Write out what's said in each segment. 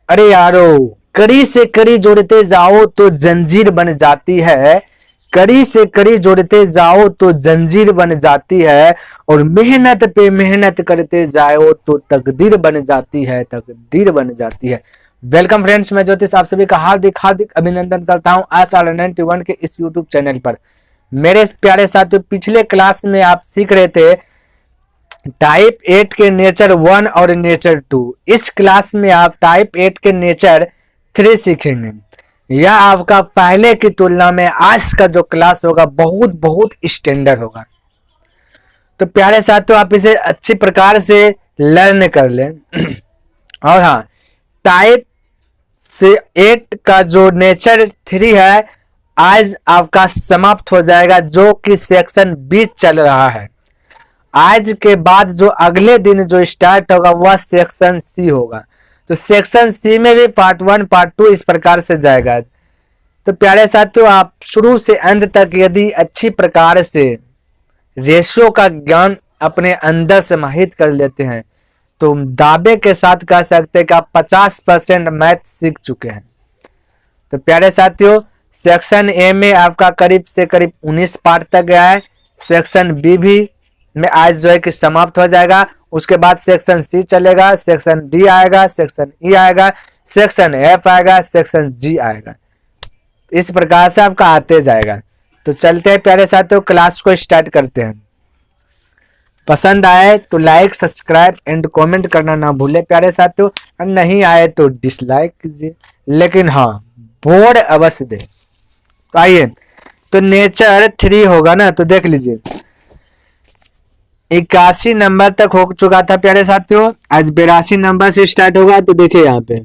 अरे यारो, कड़ी से कड़ी जोड़ते जाओ तो जंजीर बन जाती है। कड़ी से कड़ी जोड़ते जाओ तो जंजीर बन जाती है। और मेहनत पे मेहनत करते जाओ तो तकदीर बन जाती है, तकदीर बन जाती है। वेलकम फ्रेंड्स, मैं ज्योतिष आप सभी का हार्दिक हार्दिक अभिनंदन करता हूं आशा 91 के इस यूट्यूब चैनल पर। मेरे प्यारे साथियों, पिछले क्लास में आप सीख रहे थे टाइप 8 के नेचर 1 और नेचर 2। इस क्लास में आप टाइप 8 के नेचर 3 सीखेंगे। यह आपका पहले की तुलना में आज का जो क्लास होगा बहुत बहुत स्टैंडर्ड होगा। तो प्यारे साथियों, आप इसे अच्छी प्रकार से लर्न कर लें। और हाँ, टाइप से 8 का जो नेचर 3 है आज आपका समाप्त हो जाएगा, जो कि सेक्शन 20 चल रहा है। आज के बाद जो अगले दिन जो स्टार्ट होगा वह सेक्शन सी होगा। तो सेक्शन सी में भी पार्ट 1 पार्ट 2 इस प्रकार से जाएगा। तो प्यारे साथियों, आप शुरू से अंत तक यदि अच्छी प्रकार से रेशियो का ज्ञान अपने अंदर समाहित कर लेते हैं तो दावे के साथ कह सकते हैं कि आप 50% मैथ सीख चुके हैं। तो प्यारे साथियों, सेक्शन ए में आपका करीब से करीब 19 पार्ट तक गया है। सेक्शन बी भी में आज जो है कि समाप्त हो जाएगा। उसके बाद सेक्शन सी चलेगा, सेक्शन डी आएगा, सेक्शन ई आएगा, सेक्शन एफ आएगा, सेक्शन जी आएगा। इस प्रकार से आपका आते जाएगा। तो चलते हैं प्यारे साथियों, क्लास को स्टार्ट करते हैं। पसंद आए तो लाइक सब्सक्राइब एंड कमेंट करना ना भूले प्यारे साथियों, और नहीं आए तो डिसलाइक कीजिए, लेकिन हाँ बोर्ड अवश्य दे। तो आइए, तो नेचर 3 होगा ना, तो देख लीजिए 81 नंबर तक हो चुका था प्यारे साथियों। आज 82 नंबर से स्टार्ट होगा। तो देखिए यहाँ पे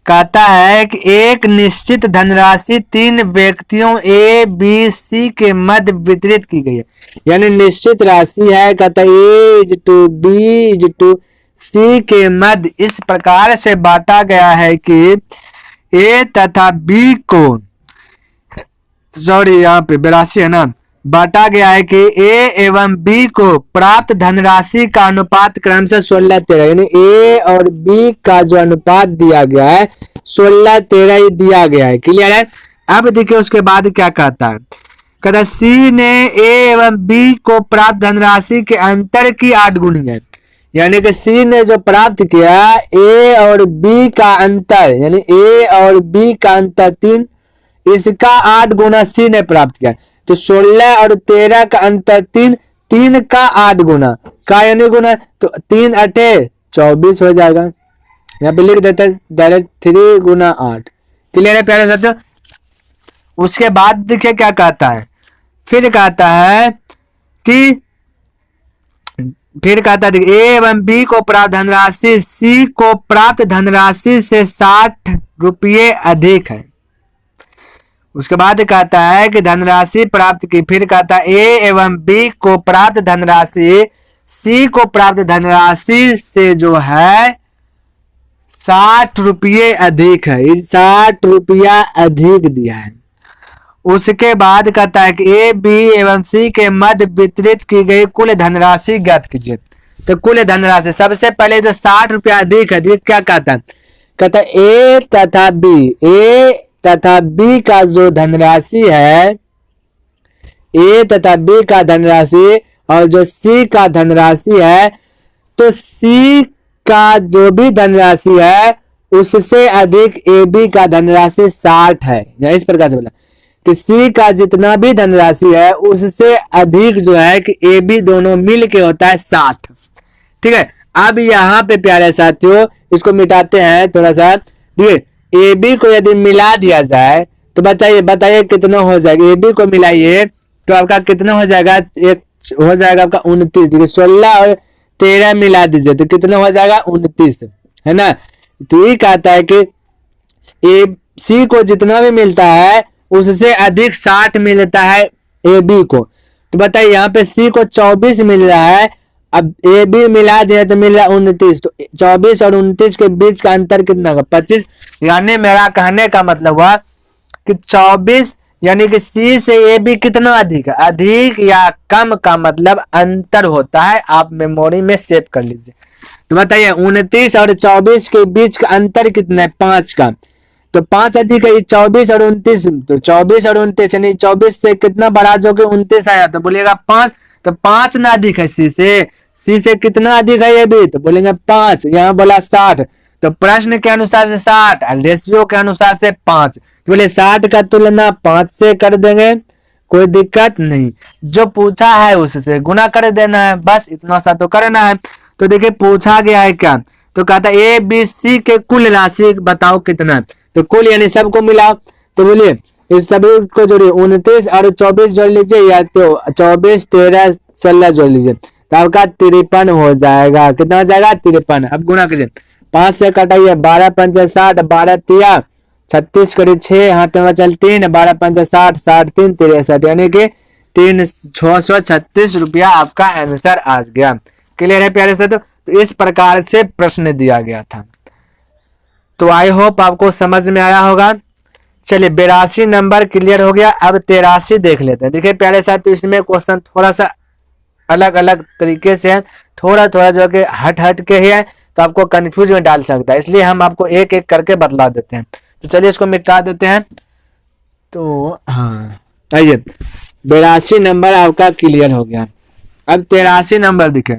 कहता है कि एक निश्चित धनराशि 3 व्यक्तियों ए बी सी के मध्य वितरित की गई है। यानी निश्चित राशि है, कहता है A is to B is to C के मध्य इस प्रकार से बांटा गया है कि ए तथा बी को, सॉरी यहाँ पे 82 है ना, बांटा गया है कि ए एवं बी को प्राप्त धनराशि का अनुपात क्रमशः 16:13, यानी ए और बी का जो अनुपात दिया गया है 16:13 ही दिया गया है। क्लियर है। अब देखिए उसके बाद क्या कहता है, कहता सी ने ए एवं बी को प्राप्त धनराशि के अंतर की 8 गुनी है। यानी कि सी ने जो प्राप्त किया ए और बी का अंतर, यानी ए और बी का अंतर 3, इसका 8 गुना सी ने प्राप्त किया। तो 16 और 13 का अंतर 3, 3 का 8 गुना का यानी गुना, तो 3 8 24 हो जाएगा। यहाँ पे लिख देते हैं डायरेक्ट 3 गुना 8। क्लियर है प्यारे साथियों। उसके बाद देखिए क्या कहता है, फिर कहता है कि ए एवं बी को प्राप्त धनराशि सी को प्राप्त धनराशि से 60 रुपये अधिक है। उसके बाद कहता है कि धनराशि प्राप्त की, फिर कहता है ए एवं बी को प्राप्त धनराशि सी को प्राप्त धनराशि से जो है 60 रुपये अधिक है, 60 रुपया अधिक दिया है। उसके बाद कहता है कि ए बी एवं सी के मध्य वितरित की गई कुल धनराशि ज्ञात कीजिए। तो कुल धनराशि सबसे पहले जो 60 रुपया अधिक है, क्या कहता है, कहता है ए तथा बी का जो धनराशि है, ए तथा बी का धनराशि और जो सी का धनराशि है, तो सी का जो भी धनराशि है उससे अधिक ए बी का धनराशि 60 है। या इस प्रकार से बोला कि सी का जितना भी धनराशि है उससे अधिक जो है कि ए बी दोनों मिल के होता है 60। ठीक है। अब यहाँ पे प्यारे साथियों इसको मिटाते हैं थोड़ा सा। ठीक है, ए बी को यदि मिला दिया जाए तो बताइए कितना हो जाएगा। ए बी को मिलाइए तो आपका कितना हो जाएगा, एक हो जाएगा आपका 29। देखिए 16 और 13 मिला दीजिए तो कितना हो जाएगा 29, है ना। तो ये कहता है कि ए सी को जितना भी मिलता है उससे अधिक 60 मिलता है ए बी को। तो बताइए यहाँ पे सी को 24 मिल रहा है, अब ए बी मिला दिया तो मिल रहा है 29। तो 24 और 29 के बीच का अंतर कितना होगा 25। यानी मेरा कहने का मतलब हुआ कि 24 यानी कि सी से ए बी कितना अधिक है, अधिक या कम का मतलब अंतर होता है, आप मेमोरी में सेव कर लीजिए। तो बताइए 29 और 24 के बीच का अंतर कितना है, 5 का। तो 5 अधिक है 24 और 29, तो 24 और 29 यानी 24 से कितना बढ़ा जो कि 29 आया, तो बोलिएगा 5। तो 5 ना अधिक है सी से कितना अधिक है ये भी, तो बोलेंगे 5। यहाँ बोला 60, तो प्रश्न के अनुसार से 60 और रेशियो के अनुसार से 5, तो बोले 60 का तुलना 5 से कर देंगे, कोई दिक्कत नहीं। जो पूछा है उससे गुना कर देना है, बस इतना सा तो करना है। तो देखिए पूछा गया है क्या, तो कहता है ए बी सी के कुल राशि बताओ कितना है। तो कुल यानी सबको मिलाओ, तो बोलिए इस सभी को जोड़िए, 29 और 24 जोड़ लीजिए, या तो 24 13 16 जोड़ लीजिए, तो आपका 53 हो जाएगा। कितना हो जाएगा, 53। अब गुना कीजिए, 5 से कटाइए, 12 पंच 60, 12 तिया 36 करी 6, हाथ में चल 3, 12 पंच 60, 60 3 63, यानी कि 636 रुपया आपका आंसर आ गया। क्लियर है प्यारे से। तो इस प्रकार से प्रश्न दिया गया था। तो आई होप आपको समझ में आया होगा। चलिए 82 नंबर क्लियर हो गया। अब 83 देख लेते हैं। देखिए प्यारे साथ, तो इसमें क्वेश्चन थोड़ा सा अलग अलग तरीके से है, थोड़ा थोड़ा जो कि हट के है, तो आपको कंफ्यूज में डाल सकता है, इसलिए हम आपको एक एक करके बतला देते हैं। तो चलिए इसको मिटा देते हैं। तो हाँ आइए 82 नंबर आपका क्लियर हो गया। अब 83 नंबर दिखे,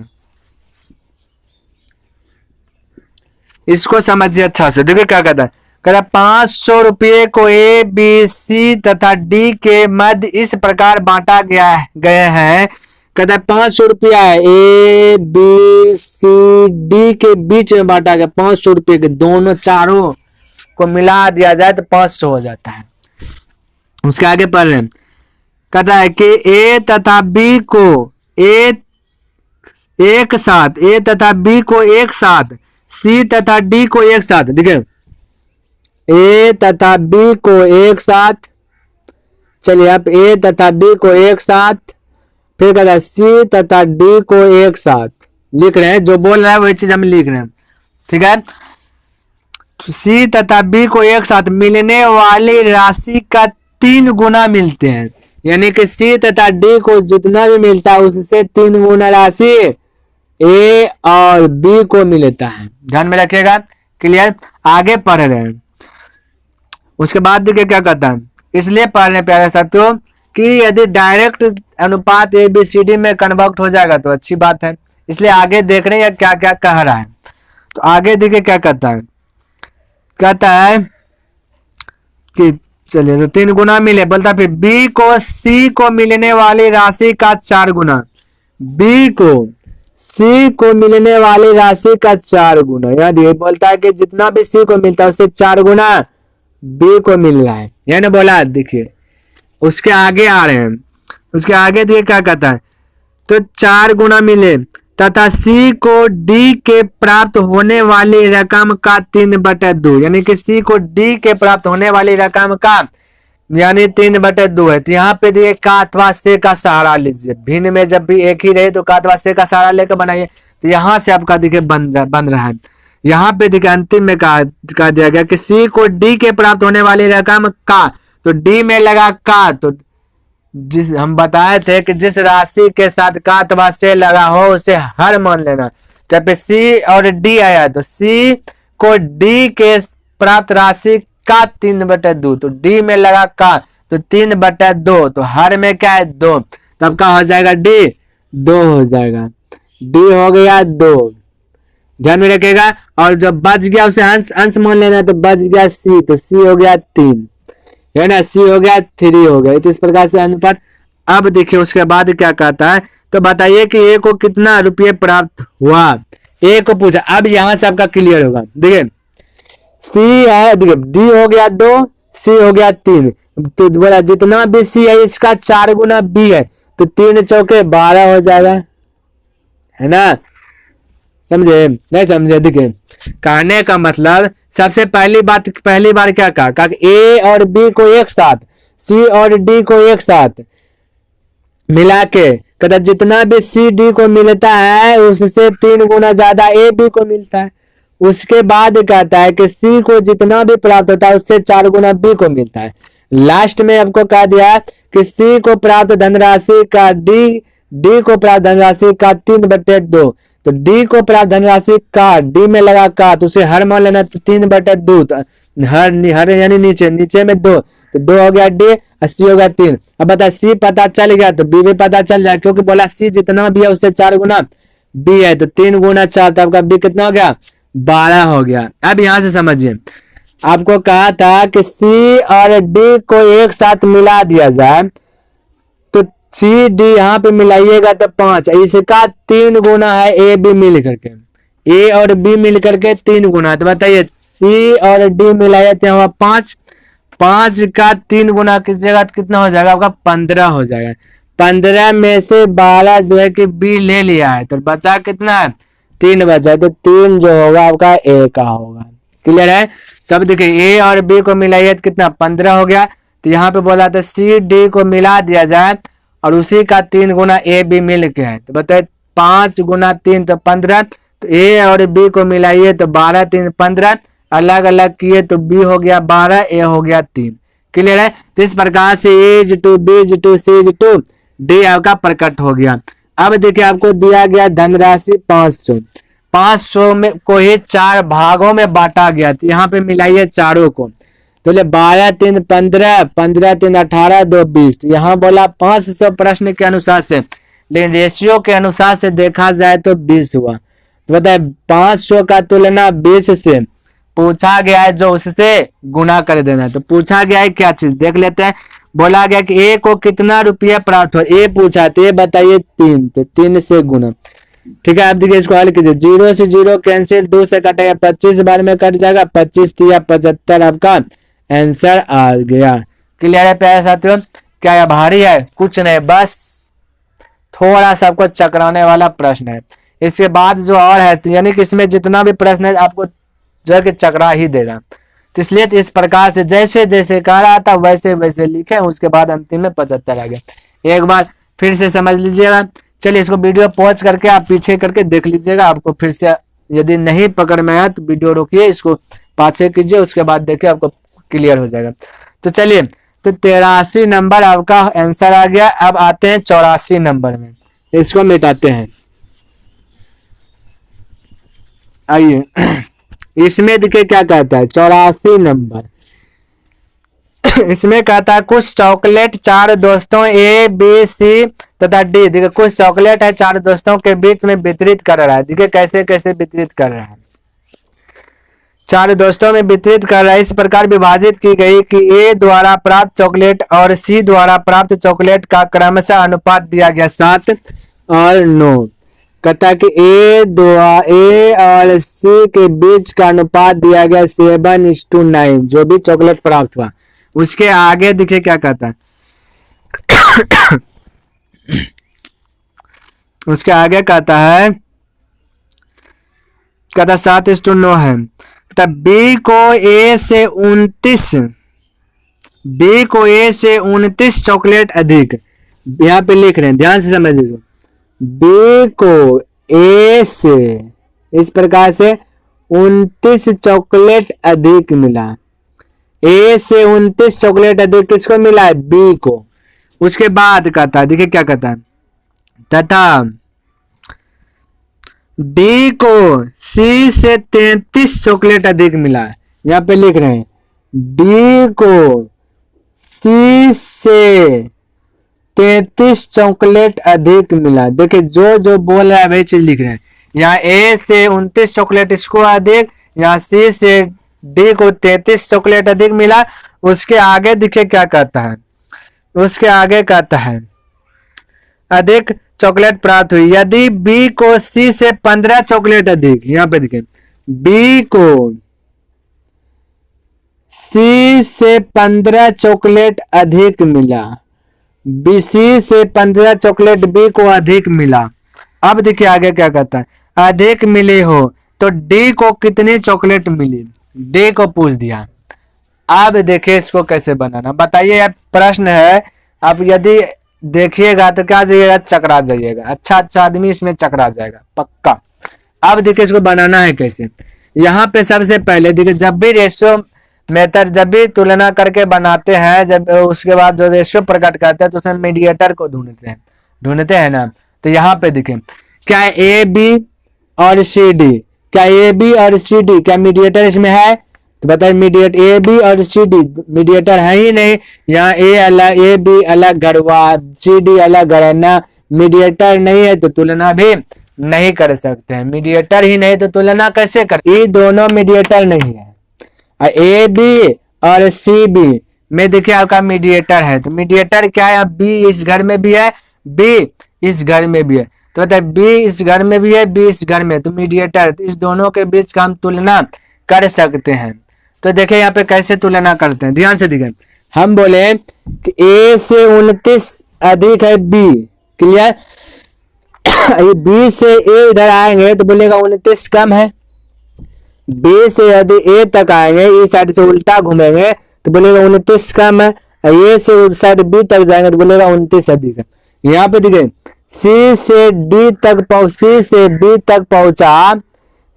इसको समझिए अच्छा से। देखिए क्या कहता है, कहता 500 रुपये को ए बी सी तथा डी के मध्य इस प्रकार बांटा गए हैं। कहता है 500 रुपया है, ए बी सी डी के बीच में बांटा गया 500 रुपये के, दोनों चारों को मिला दिया जाए तो 500 हो जाता है। उसके आगे पढ़ रहे हैं, कहता है कि ए तथा बी को एक साथ, ए तथा बी को एक साथ, सी तथा डी को एक साथ, देखिए ए तथा बी को एक साथ, चलिए अब ए तथा बी को एक साथ, फिर कहता है सी तथा डी को एक साथ लिख रहे हैं, जो बोल रहा है वही चीज हम लिख रहे हैं, ठीक है। सी तथा बी को एक साथ मिलने वाली राशि का 3 गुना मिलते हैं, यानी कि सी तथा डी को जितना भी मिलता है उससे 3 गुना राशि ए और बी को मिलता है। ध्यान में रखिएगा। क्लियर। आगे पढ़ रहे हैं। उसके बाद देखिए क्या कहता है, इसलिए पढ़ रहे हैं प्यारे साथियों कि यदि डायरेक्ट अनुपात ए बी सी डी में कन्वर्ट हो जाएगा तो अच्छी बात है, इसलिए आगे देख रहे हैं क्या क्या कह रहा है। तो आगे देखिए क्या कहता है, कहता है कि चलिए तो 3 गुना मिले, बोलता फिर बी को सी को मिलने वाली राशि का 4 गुना, बी को सी को मिलने वाली राशि का 4 गुना, याद ये बोलता है कि जितना भी सी को मिलता है उससे 4 गुना बी को मिल रहा है, यह ना बोला। देखिए उसके आगे आ रहे हैं, उसके आगे देखिए क्या कहता है, तो 4 गुना मिले तथा सी को डी के प्राप्त होने वाली रकम का 3/2, यानी कि सी को डी के प्राप्त होने वाली रकम का यानी 3/2 है। तो यहाँ पे देखिए का अथवा से का सहारा लीजिए, भिन्न में जब भी एक ही रहे तो का अथवा से का सहारा लेकर बनाइए। तो यहाँ से आपका देखिए बन रहा है। यहाँ पे देखिए अंतिम में कहा दिया गया कि सी को डी के प्राप्त होने वाली रकम का, तो डी में लगा का, तो जिस हम बताए थे कि जिस राशि के साथ का अथवा से लगा हो उसे हर मान लेना। जब सी और डी आया तो सी को डी के प्राप्त राशि का 3/2, तो डी में लगा का तो 3/2, तो हर में क्या है 2, तब का हो जाएगा डी 2 हो जाएगा, डी हो गया 2। ध्यान में रखिएगा। और जब बच गया उसे अंश मान लेना, तो बच गया सी, तो सी हो गया 3 है ना, सी हो गया 3 हो गया। तो इस प्रकार से अनुपात। अब देखिए उसके बाद क्या कहता है, तो बताइए कि ए को कितना रुपये प्राप्त हुआ, ए को पूछा। अब यहां से आपका क्लियर होगा। देखिए सी है, देखिए डी हो गया 2, सी हो गया 3, तो बोला जितना भी सी है इसका 4 गुना बी है, तो 3 चौके 12 हो जाएगा, है ना। समझे नहीं समझे। देखिए कहने का मतलब सबसे पहली बार क्या कहा, ए और बी को एक साथ, सी और डी को एक साथ मिला के, कहता जितना भी सी डी को मिलता है उससे 3 गुना ज्यादा ए बी को मिलता है। उसके बाद कहता है कि सी को जितना भी प्राप्त होता है उससे 4 गुना बी को मिलता है। लास्ट में आपको कह दिया कि सी को प्राप्त धनराशि का डी को प्राप्त धनराशि का 3/2, तो डी को प्राप्त धनराशि का डी में लगा का, तो उसे हर मान लेना, तो 3/2, हर यानी नीचे में 2, तो 2 हो गया डी और सी हो गया 3। अब बता सी पता चल गया तो बी भी पता चल जाए, क्योंकि बोला सी जितना भी है उससे 4 गुना बी है, तो 3 गुना 4, तो आपका बी कितना हो गया 12 हो गया। अब यहां से समझिए, आपको कहा था कि सी और डी को एक साथ मिला दिया जाए, तो सी डी यहाँ पे मिलाइएगा तो 5, इसका 3 गुना है ए बी मिल करके, ए और बी मिल करके 3 गुना, तो बताइए सी और डी मिलाइए तो यहाँ 5, 5 का 3 गुना कीजिएगा तो कितना हो जाएगा आपका 15 हो जाएगा। 15 में से 12 जो है कि बी ले लिया है, तो बचा कितना है 3 बचा, तो 3 जो होगा आपका ए का होगा। क्लियर है? तब देखिए ए और बी को मिलाइए तो कितना 15 हो गया, तो यहाँ पे बोला था सी डी को मिला दिया जाए और उसी का 3 गुना ए बी मिल के है, तो बताइए 5 गुना 3 तो 15, तो ए और बी को मिलाइए तो 12 3 15, अलग अलग किए तो बी हो गया 12, ए हो गया 3। क्लियर है? तो इस प्रकार से A to B to C to D आपका प्रकट हो गया। अब देखिए आपको दिया गया धनराशि 500, 500 में को ही 4 भागों में बांटा गया, तो यहाँ पे मिलाइए चारों को, तो 12 3 15, 15 3 18, 2 20, तो यहाँ बोला 500 प्रश्न के अनुसार से, लेकिन रेशियो के अनुसार से देखा जाए तो 20 हुआ। तो बताए 500 का तुलना 20 से पूछा गया है, जो उससे गुना कर देना है, तो पूछा गया है क्या चीज देख लेते हैं। बोला गया कि ए को कितना रुपया प्राप्त हो, ए पूछा तो ये बताइए 3, तो 3 से गुना। ठीक है, अब देखिए इसको हल कीजिए, 0 से 0 कैंसिल, 2 से कटेगा 25 बार में कट जाएगा, 25 या 75 आपका आंसर आ गया। क्लियर है प्यारे साथियों? क्या यह भारी है? कुछ नहीं, बस थोड़ा सा आपको चकराने वाला प्रश्न है। इसके बाद जो और है, यानी कि इसमें जितना भी प्रश्न है आपको जो है कि चकरा ही देगा, तो इसलिए इस प्रकार से जैसे जैसे कह रहा था वैसे वैसे लिखे, उसके बाद अंतिम में 75 आ गया। एक बार फिर से समझ लीजिएगा। चलिए इसको वीडियो पॉज करके आप पीछे करके देख लीजिएगा, आपको फिर से यदि नहीं पकड़ में आया तो वीडियो रोकिए, इसको पाछे कीजिए, उसके बाद देखिए आपको क्लियर हो जाएगा। तो चलिए, तो 83 नंबर आपका आंसर आ गया। अब आते हैं 84 नंबर में, इसको मिटाते हैं। आइए इसमें देखिए क्या कहता है 84 नंबर। इसमें कहता है कुछ चॉकलेट 4 दोस्तों ए बी सी तथा डी, देखिए कुछ चॉकलेट है 4 दोस्तों के बीच में वितरित कर रहा है। देखिए कैसे कैसे वितरित कर रहा है, 4 दोस्तों में वितरित कर रहा है। इस प्रकार विभाजित की गई कि ए द्वारा प्राप्त चॉकलेट और सी द्वारा प्राप्त चॉकलेट का क्रमशः अनुपात दिया गया 7 और 9। कहता कि ए और सी के बीच का अनुपात दिया गया 7:9, जो भी चॉकलेट प्राप्त हुआ। उसके आगे देखिए क्या कहता है उसके आगे कहता 7:9 है। बी को ए से 29 चॉकलेट अधिक, यहाँ पे लिख रहे हैं, ध्यान से समझ लीजिए। बी को ए से इस प्रकार से 29 चॉकलेट अधिक मिला, ए से 29 चॉकलेट अधिक किसको मिला है? बी को। उसके बाद कहता है, देखिए क्या कहता है, तथा डी को सी से 33 चॉकलेट अधिक मिला है। यहाँ पे लिख रहे हैं डी को सी से 33 चॉकलेट अधिक मिला। देखिए जो जो बोल रहा है वही चीज लिख रहे हैं। यहाँ ए से 29 चॉकलेट इसको अधिक, यहाँ सी से डी को 33 चॉकलेट अधिक मिला। उसके आगे देखिए क्या कहता है, उसके आगे कहता है अधिक चॉकलेट प्राप्त हुई यदि बी को सी से 15 चॉकलेट अधिक। यहाँ पे देखिए बी को सी से 15 चॉकलेट अधिक मिला, बी सी से 15 चॉकलेट बी को अधिक मिला। अब देखिए आगे क्या कहता है, अधिक मिले हो तो डी को कितनी चॉकलेट मिली, डी को पूछ दिया। अब देखिए इसको कैसे बनाना, बताइए यार प्रश्न है। आप यदि देखिएगा तो क्या जाइएगा, चकरा जाइएगा। अच्छा आदमी इसमें चकरा जाएगा पक्का। अब देखिए इसको बनाना है कैसे। यहाँ पे सबसे पहले देखिए जब भी रेशियो मेथड जब भी तुलना करके बनाते हैं, जब उसके बाद जो रेशियो प्रकट करते हैं तो उसमें मीडिएटर को ढूंढते हैं ना। तो यहाँ पे देखें, क्या ए बी और सी डी, क्या ए बी और सी डी क्या मीडिएटर इसमें है? तो बताइए, मीडिएटर ए बी और सी डी मीडिएटर है ही नहीं। यहाँ ए अलग, ए बी अलग घर हुआ, सी डी अलग घर है ना, मीडिएटर नहीं है तो तुलना भी नहीं कर सकते हैं। मीडिएटर ही नहीं तो तुलना कैसे कर? ये दोनों मीडिएटर नहीं है। ए बी और सी बी में देखिए आपका मीडिएटर है, तो मीडिएटर क्या है? बी इस घर में भी है, बी इस घर में भी है, तो बताइए बी इस घर में भी है, बी इस घर में, तो मीडिएटर, तो इस दोनों के बीच का हम तुलना कर सकते हैं। तो देखिए यहाँ पे कैसे तुलना करते हैं, ध्यान से देखिए। हम बोले कि ए से 29 अधिक है बी, क्लियर? बी से ए इधर आएंगे तो बोलेगा 29 कम है। बी से यदि ए तक आएंगे, इस साइड से उल्टा घूमेंगे तो बोलेगा 29 कम है। ए से उस साइड बी तक जाएंगे तो बोलेगा 29 अधिक है। यहाँ पे देखिए, सी से डी तक सी से बी तक पहुंचा,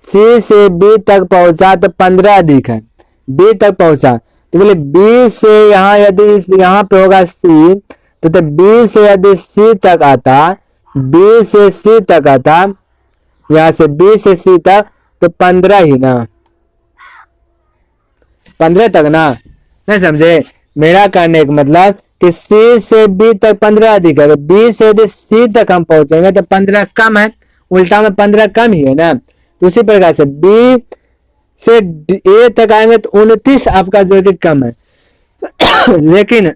सी से बी तक पहुंचा तो 15 अधिक है। बी तक पहुंचा तो बोले बी से यहाँ यदि यहाँ पे होगा सी, तो बी से यदि सी तक आता, बी से सी तक आता, यहाँ से बी से सी तक तो 15 ही ना, 15 तक ना, नहीं समझे? मेरा कहने का मतलब कि सी से बी तक 15 अधिक है, तो बी से यदि सी तक हम पहुंचेंगे तो 15 कम है, उल्टा में 15 कम ही है ना। तो उसी प्रकार से बी से ए तक आएंगे तो 29 आपका जो कि कम है। लेकिन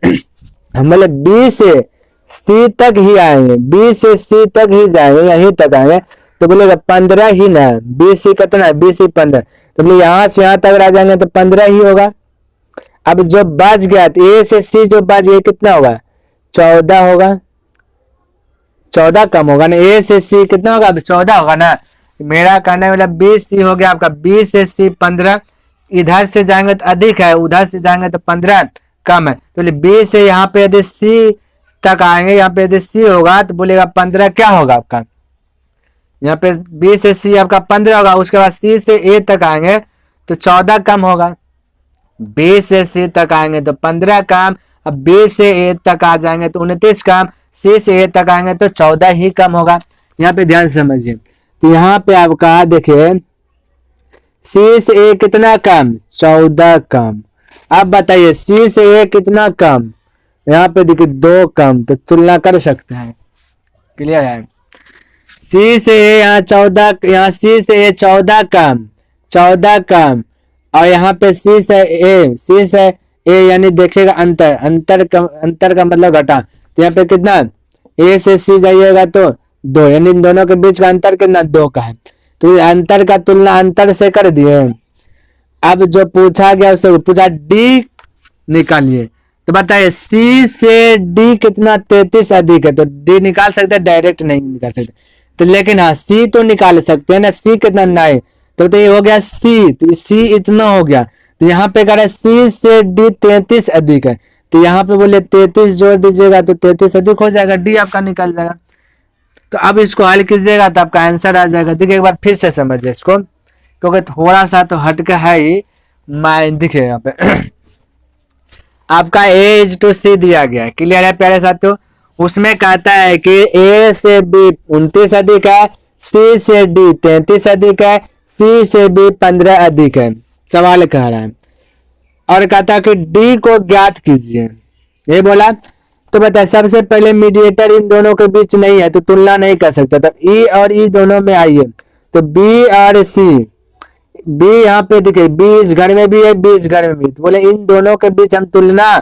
हम बोले बी से सी तक ही आएंगे, बी से सी तक ही जाएंगे, यहीं तक आएंगे तो बोलेगा 15 ही ना। बी सी कितना है? बी सी 15, तो बोले यहाँ से यहाँ तक आ जाएंगे तो 15 ही होगा। अब जो बच गया ए से सी जो बच गया कितना होगा? 14 होगा, 14 कम होगा ना। ए से सी कितना होगा? 14 होगा ना। मेरा कहने वाला बी सी हो गया आपका, बी से सी 15, इधर से जाएंगे तो अधिक है, उधर से जाएंगे तो 15 कम है। तो बी से यहाँ पे यदि सी तक आएंगे, यहाँ पे यदि सी होगा तो बोलेगा 15 क्या होगा आपका? यहाँ पे बी से सी आपका 15 होगा। उसके बाद सी से ए तक आएंगे तो 14 कम होगा। बी से सी तक आएंगे तो 15 कम, अब बी से ए तक आ जाएंगे तो 29 कम, सी से ए तक आएंगे तो 14 ही कम होगा। यहाँ पे ध्यान समझिए, तो यहाँ पे आपका देखिए सी से ए कितना कम? 14 कम। अब बताइए सी से ए कितना कम? यहाँ पे देखिए 2 कम, तो तुलना कर सकते हैं, क्लियर है? सी से ए यहाँ 14, यहाँ सी से ए 14 कम, 14 कम, और यहाँ पे सी से ए यानी देखिएगा अंतर का मतलब घटा, तो यहाँ पे कितना? ए से सी जाइएगा तो 2, यानी इन दोनों के बीच का अंतर कितना? 2 का है। तो अंतर का तुलना अंतर से कर दिए। अब जो पूछा गया उससे पूछा डी निकालिए, तो बताइए सी से डी कितना? 33 अधिक है, तो डी निकाल सकते हैं? डायरेक्ट नहीं निकाल सकते, तो लेकिन हाँ सी तो निकाल सकते हैं ना। सी कितना? 9, तो ये हो गया सी, तो सी इतना हो गया। तो यहाँ पे कह रहा है सी से डी 33 अधिक है, तो यहाँ पे बोले 33 जोड़ दीजिएगा तो 33 अधिक हो जाएगा, डी आपका निकल जाएगा। तो अब इसको हल कीजिएगा तो आपका आंसर आ जाएगा। देखिए एक बार फिर से समझिए इसको, क्योंकि थोड़ा सा तो हटके है ही। देखिए यहाँ पे आपका A/C दिया गया है, क्लियर है प्यारे साथियों? उसमें कहता है कि ए से बी 29 अधिक है, सी से डी 33 अधिक है, सी से बी 15 अधिक है। सवाल कह रहा है और कहता है कि डी को ज्ञात कीजिए, ये बोला। तो बताए सबसे पहले मीडिएटर इन दोनों के बीच नहीं है तो तुलना नहीं कर सकता। तब ई और ई दोनों में आइए, तो बी और सी, बी यहाँ पे दिखे, बी इस घर में भी है, बी इस घर में भी, तो बोले इन दोनों के बीच हम तुलना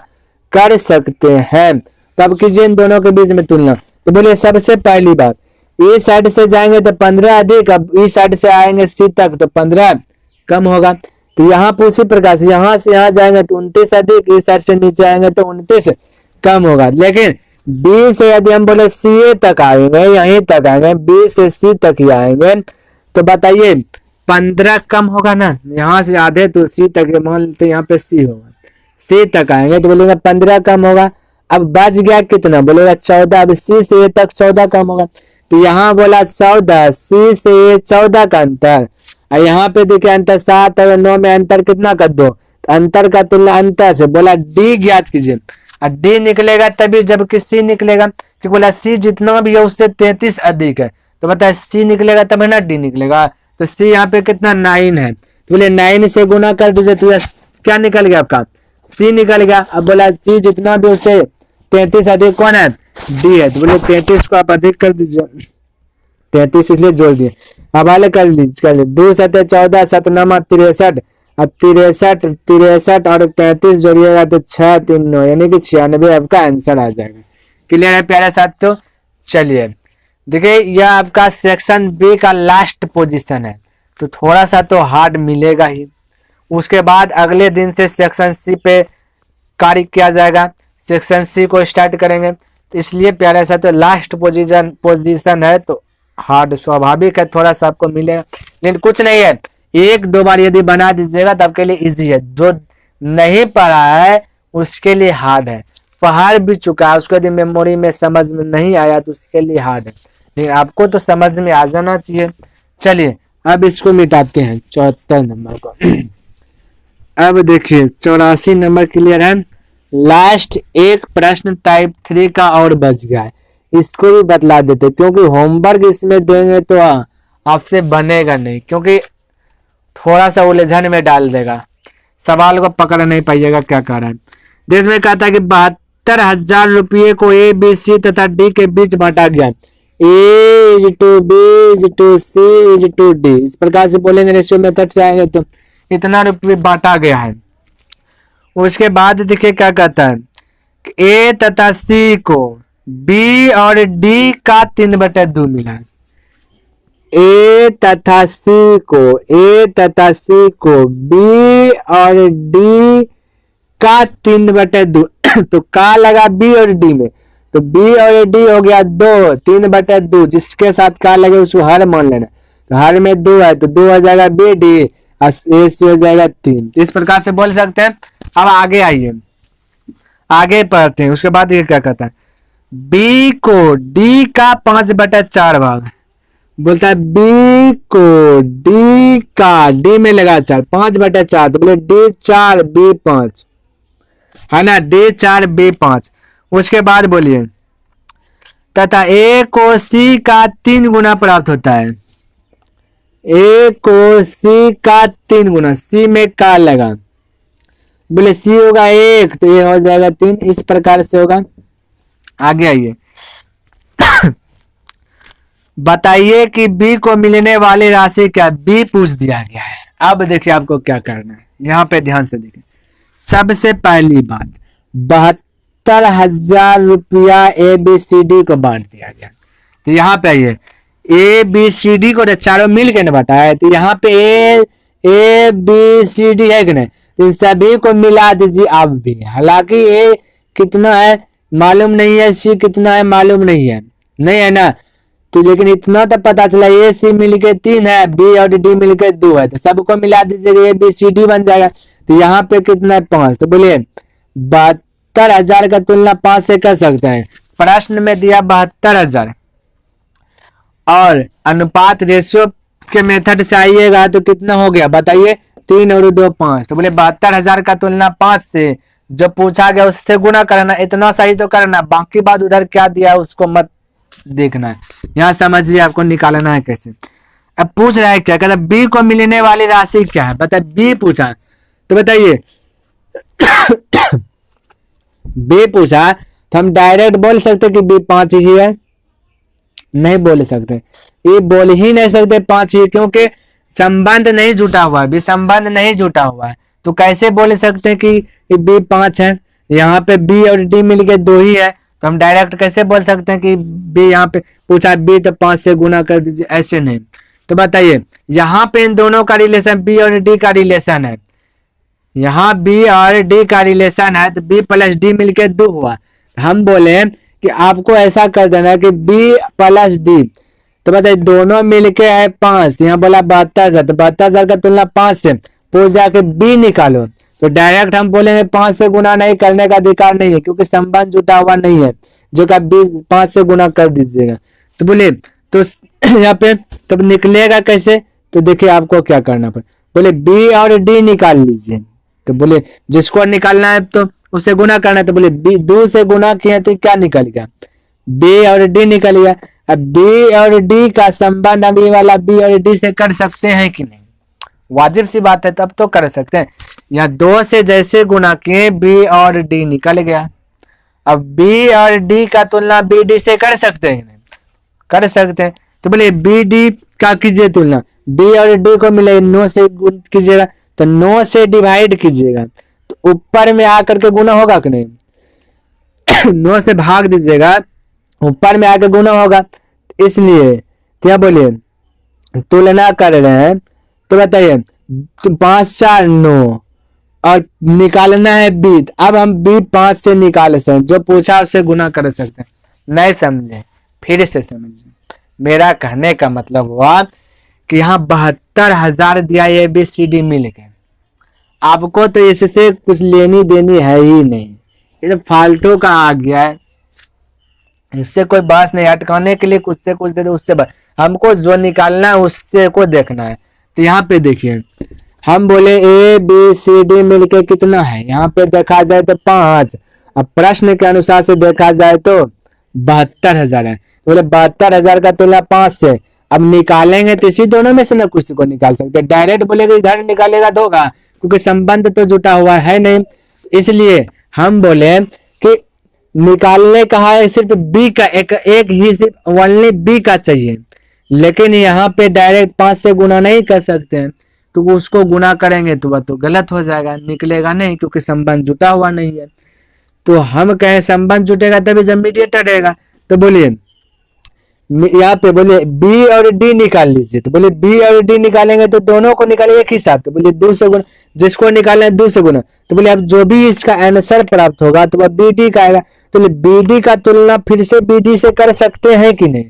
कर सकते हैं। तब कीजिए इन दोनों के बीच में तुलना। तो बोले सबसे पहली बात, इस साइड से जाएंगे तो 15 अधिक, अब इस साइड से आएंगे सी तक तो 15 कम होगा। तो यहाँ पे उसी प्रकार से यहाँ जाएंगे तो 29 अधिक, इस साइड से नीचे आएंगे तो 29 कम होगा। लेकिन बी से यदि हम बोले सी तक आएंगे, यहीं तक आएंगे, बी से सी तक ही आएंगे, तो बताइए 15 कम होगा ना। यहाँ से आधे तो सी तक, मान लेते यहाँ पे सी होगा, सी तक आएंगे तो बोलेगा 15 कम होगा। अब बच गया कितना? बोलेगा 14। अब सी से ए तक 14 कम होगा, तो यहाँ बोला 14, सी से ए 14 का अंतर, और यहाँ पे देखिए अंतर 7 और 9 में अंतर कितना कर दो? अंतर का तुलना अंतर से, बोला डी ज्ञात कीजिए। और डी निकलेगा तभी जबकि सी निकलेगा, कि बोला सी जितना भी है उससे 33 अधिक है, तो बताए सी निकलेगा तब है ना डी निकलेगा। तो सी यहाँ पे कितना 9 है, तो बोले 9 से गुना कर दीजिए, तो क्या निकल गया आपका सी निकल गया। अब बोला सी जितना भी उससे 33 अधिक कौन है, डी है, तो बोले 33 को आप अधिक कर दीजिए, 33 इसलिए जोड़ दिए। अब वाले कर लीजिए 2 7 14 7 9 63। अब 63 और 33 जोड़िएगा तो 6 3 9 यानी कि 96 आपका आंसर आ जाएगा। क्लियर है प्यारे साथियों। चलिए देखिए यह आपका सेक्शन बी का लास्ट पोजीशन है, तो थोड़ा सा तो हार्ड मिलेगा ही। उसके बाद अगले दिन से सेक्शन सी पे कार्य किया जाएगा, सेक्शन सी को स्टार्ट करेंगे। तो इसलिए प्यारे साथियों लास्ट पोजीशन है तो हार्ड स्वाभाविक है, थोड़ा सा आपको मिलेगा, लेकिन कुछ नहीं है, 1-2 बार यदि बना दीजिएगा तो आपके लिए इजी है। जो नहीं पढ़ा है उसके लिए हार्ड है, पढ़ भी चुका है उसको यदि मेमोरी में समझ में नहीं आया तो उसके लिए हार्ड है, लेकिन आपको तो समझ में आ जाना चाहिए। चलिए अब इसको मिटाते हैं 74 नंबर को। अब देखिए 84 नंबर क्लियर है। लास्ट एक प्रश्न टाइप 3 का और बच गया है, इसको भी बतला देते, क्योंकि होमवर्क इसमें देंगे तो आपसे बनेगा नहीं, क्योंकि थोड़ा सा उलझन में डाल देगा, सवाल को पकड़ नहीं पाइएगा क्या कर रहा है। देश में कहता है कि 72,000 रुपये को ए बी सी तथा डी के बीच बांटा गया, A to B to C to D, इस प्रकार से बोलेंगे रेशियो मेथड से आएंगे तो इतना रुपये बांटा गया है। उसके बाद देखिए क्या कहता है, ए तथा सी को बी और डी का 3/2 मिला है। ए तथा सी को बी और डी का 3/2 तो का लगा बी और डी में, तो बी और डी हो गया 2, 3/2, जिसके साथ का लगे उसको हर मान लेना, तो हर में 2 है तो 2 हो जाएगा बी डी और ए सी हो जाएगा 3। इस प्रकार से बोल सकते हैं। अब आगे आइए, आगे पढ़ते हैं। उसके बाद ये क्या कहता है, बी को डी का 5/4 भाग, बोलता है बी को डी का, डी में लगा 4, 5/4, तो बोले डी 4 बी 5 है ना, डी 4 बी 5। उसके बाद बोलिए तथा ए को सी का 3 गुना प्राप्त होता है, ए को सी का 3 गुना, सी में का लगा, बोले सी होगा 1 तो ये हो जाएगा 3, इस प्रकार से होगा। आगे आइए बताइए कि बी को मिलने वाली राशि क्या, बी पूछ दिया गया है। अब देखिए आपको क्या करना है, यहाँ पे ध्यान से देखिए। सबसे पहली बात 72,000 रुपया ए बी सी डी को बांट दिया गया, तो यहाँ पे आइए ए बी सी डी को चारों मिल के न बांटा, तो यहाँ पे ए बी सी डी है कि नहीं, तो इन सभी को मिला दीजिए आप भी। हालांकि ए कितना है मालूम नहीं है, सी कितना है मालूम नहीं है ना, तो लेकिन इतना तो पता चला ए सी मिलके 3 है, बी और डी मिलके 2 है, तो सबको मिला दीजिए ए बी सी डी बन जाएगा। तो यहाँ पे कितना है 5, तो बोलिए 72,000 का तुलना 5 से कर सकते हैं। प्रश्न में दिया 72,000 और अनुपात रेशियो के मेथड से आइएगा तो कितना हो गया बताइए, 3 और 2 5, तो बोले 72,000 का तुलना 5 से, जो पूछा गया उससे गुना करना, इतना सही तो करना, बाकी बात उधर क्या दिया है उसको मत देखना है, यहाँ समझिए आपको निकालना है कैसे। अब पूछ रहा है क्या, कहता बी को मिलने वाली राशि क्या है, बताइए बी पूछा तो बताइए बी पूछा तो हम डायरेक्ट बोल सकते कि बी 5 ही है, नहीं बोल सकते, ये बोल ही नहीं सकते 5 ही, क्योंकि संबंध नहीं जुटा हुआ है, संबंध नहीं जुटा हुआ है, तो कैसे बोल सकते हैं कि बी 5 है। यहाँ पे बी और डी मिलके 2 ही है, तो हम डायरेक्ट कैसे बोल सकते हैं कि बी, यहाँ पे पूछा बी तो 5 से गुना कर दीजिए, ऐसे नहीं। तो बताइए यहाँ पे इन दोनों का रिलेशन बी और डी का रिलेशन है, यहाँ बी और डी का रिलेशन है, तो बी प्लस डी मिलके 2 हुआ। हम बोले कि आपको ऐसा कर देना है कि बी प्लस डी, तो बताइए दोनों मिलके है 5, तो यहाँ बोला 72,000, तो 72,000 का तुलना 5 से, पूछ जाके बी निकालो, तो डायरेक्ट हम बोलेंगे 5 से गुना नहीं करने का अधिकार नहीं है, क्योंकि संबंध जुटा हुआ नहीं है, जो का बी 5 से गुना कर दीजिएगा। तो बोले तो यहाँ पे तब निकलेगा कैसे, तो देखिए आपको क्या करना पड़े, बोले बी और डी निकाल लीजिए, तो बोले जिसको निकालना है तो उसे गुना करना है, तो बोले बी 2 से गुना किया तो क्या निकल गया, बी और डी निकल गया। अब बी और डी का संबंध अब ये वाला बी और डी से कर सकते हैं कि नहीं, वाजिब सी बात है, तब तो कर सकते हैं। यहाँ 2 से जैसे गुना किए बी और डी निकल गया। अब बी और डी का तुलना बी डी से कर सकते हैं, कर सकते हैं। तो बोले बी डी का कीजिए तुलना, डी और डी को मिले 9 से गुण कीजिएगा, तो 9 से डिवाइड कीजिएगा तो ऊपर में आकर के गुना होगा कि नहीं 9 से भाग दीजिएगा, ऊपर में आकर गुना होगा। इसलिए क्या बोलिए तुलना कर रहे हैं, तो बताइए 5 4 9 और निकालना है बी। अब हम बी 5 से निकाल सकते हैं, जो पूछा उससे गुना कर सकते हैं। नहीं समझे फिर से समझिए, मेरा कहने का मतलब हुआ कि यहाँ 72,000 दिया ए बी सी डी मिल गए, आपको तो इससे कुछ लेनी देनी है ही नहीं, ये तो फालतू का आ गया है, इससे कोई बहस नहीं। अटकाने के लिए कुछ से कुछ दे दो, उससे हमको जो निकालना है उससे को देखना है। तो यहाँ पे देखिए हम बोले ए बी सी डी मिलके कितना है, यहाँ पे देखा जाए तो 5, अब प्रश्न के अनुसार से देखा जाए तो 72,000 है। बोले 72,000 का तुलना 5 से, अब निकालेंगे तो इसी दोनों में से ना कुछ को निकाल सकते, डायरेक्ट बोलेगा इधर निकालेगा तो होगा, क्योंकि संबंध तो जुटा हुआ है नहीं। इसलिए हम बोले कि निकालने कहा है सिर्फ बी का, एक ही सिर्फ ओनली बी का चाहिए, लेकिन यहाँ पे डायरेक्ट 5 से गुना नहीं कर सकते हैं, क्योंकि उसको गुना करेंगे तो वह तो गलत हो जाएगा, निकलेगा नहीं, क्योंकि संबंध जुटा हुआ नहीं है। तो हम कहें संबंध जुटेगा तभी जब मीडिएटर रहेगा। तो बोलिए यहाँ पे बोलिए बी और डी निकाल लीजिए, तो बोलिए बी और डी निकालेंगे तो दोनों को निकालेंगे एक ही साथ, तो बोलिए 2 से गुना, जिसको निकालना है 2 से गुना, तो बोलिए अब जो भी इसका आंसर प्राप्त होगा तो वह बी डी का आएगा। तो बी डी का तुलना फिर से बी डी से कर सकते हैं कि नहीं,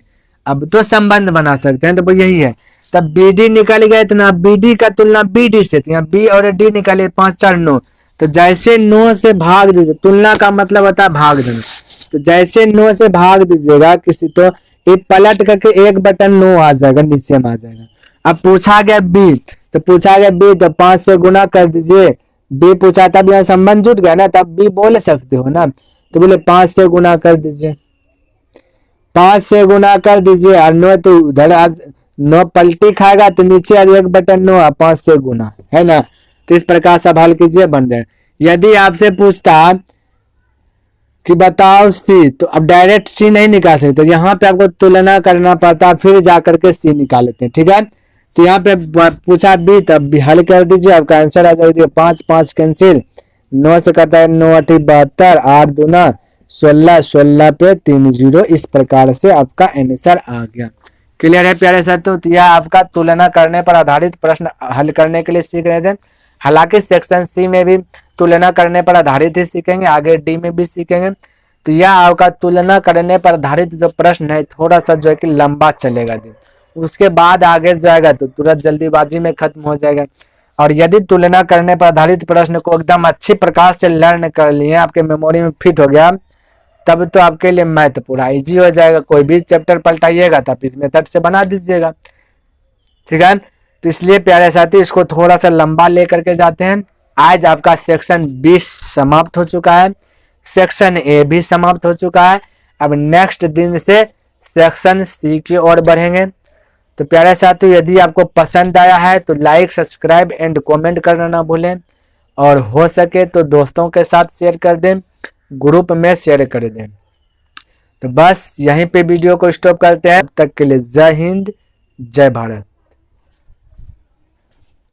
अब तो संबंध बना सकते हैं। तो यही है, तब बी डी निकाल गए तो ना बी डी का तुलना बी डी से, यहाँ बी और डी निकाले 5 4 9, तो जैसे 9 से भाग दीजिए, तुलना का मतलब होता है भाग देना, तो जैसे 9 से भाग दीजिएगा किसी, तो ये पलट करके 1/9 आ जाएगा, नीचे में आ जाएगा। अब पूछा गया बी, तो पूछा गया बी तो 5 से गुना कर दीजिए, बी पूछा तब यहाँ संबंध जुट गया ना, तब बी बोल सकते हो ना। तो बोले 5 से गुना कर दीजिए, 5 से गुना कर दीजिए, और 9 तो उधर आज 9 पलटी खाएगा तो नीचे आज 1/9 5 से गुना है ना। तो इस प्रकार से हल कीजिए, बन जाए। यदि आपसे पूछता कि बताओ सी, तो अब डायरेक्ट सी नहीं निकाल सकते, यहाँ पे आपको तुलना करना पड़ता, फिर जाकर के सी निकाल लेते हैं, ठीक है। तो यहाँ पे पूछा बी, तब भी हल कर दीजिए, आपका आंसर आ जाएगा 5 5 कैंसिल, 9 से करता है 9 8 72, 8 दूना 16, 16 पे 3 0, इस प्रकार से आपका आंसर आ गया। क्लियर है प्यारे साथियों। तो यह आपका तुलना करने पर आधारित प्रश्न हल करने के लिए सीख रहे थे। हालांकि सेक्शन सी में भी तुलना करने पर आधारित ही सीखेंगे, आगे डी में भी सीखेंगे। तो यह आपका तुलना करने पर आधारित जो प्रश्न है थोड़ा सा जो है कि लंबा चलेगा दिन, उसके बाद आगे जाएगा तो तुरंत जल्दीबाजी में खत्म हो जाएगा। और यदि तुलना करने पर आधारित प्रश्न को एकदम अच्छी प्रकार से लर्न कर लिए, आपके मेमोरी में फिट हो गया, तब तो आपके लिए मैथ पूरा इजी हो जाएगा। कोई भी चैप्टर पलटाइएगा तो आप इस मेथड से बना दीजिएगा, ठीक है। तो इसलिए प्यारे साथी इसको थोड़ा सा लंबा लेकर के जाते हैं। आज आपका सेक्शन 20 समाप्त हो चुका है, सेक्शन ए भी समाप्त हो चुका है। अब नेक्स्ट दिन से सेक्शन सी की ओर बढ़ेंगे। तो प्यारे साथियों यदि आपको पसंद आया है तो लाइक सब्सक्राइब एंड कमेंट करना ना भूलें, और हो सके तो दोस्तों के साथ शेयर कर दें, ग्रुप में शेयर कर दें। तो बस यहीं पे वीडियो को स्टॉप करते हैं। तब तक के लिए जय हिंद, जय भारत।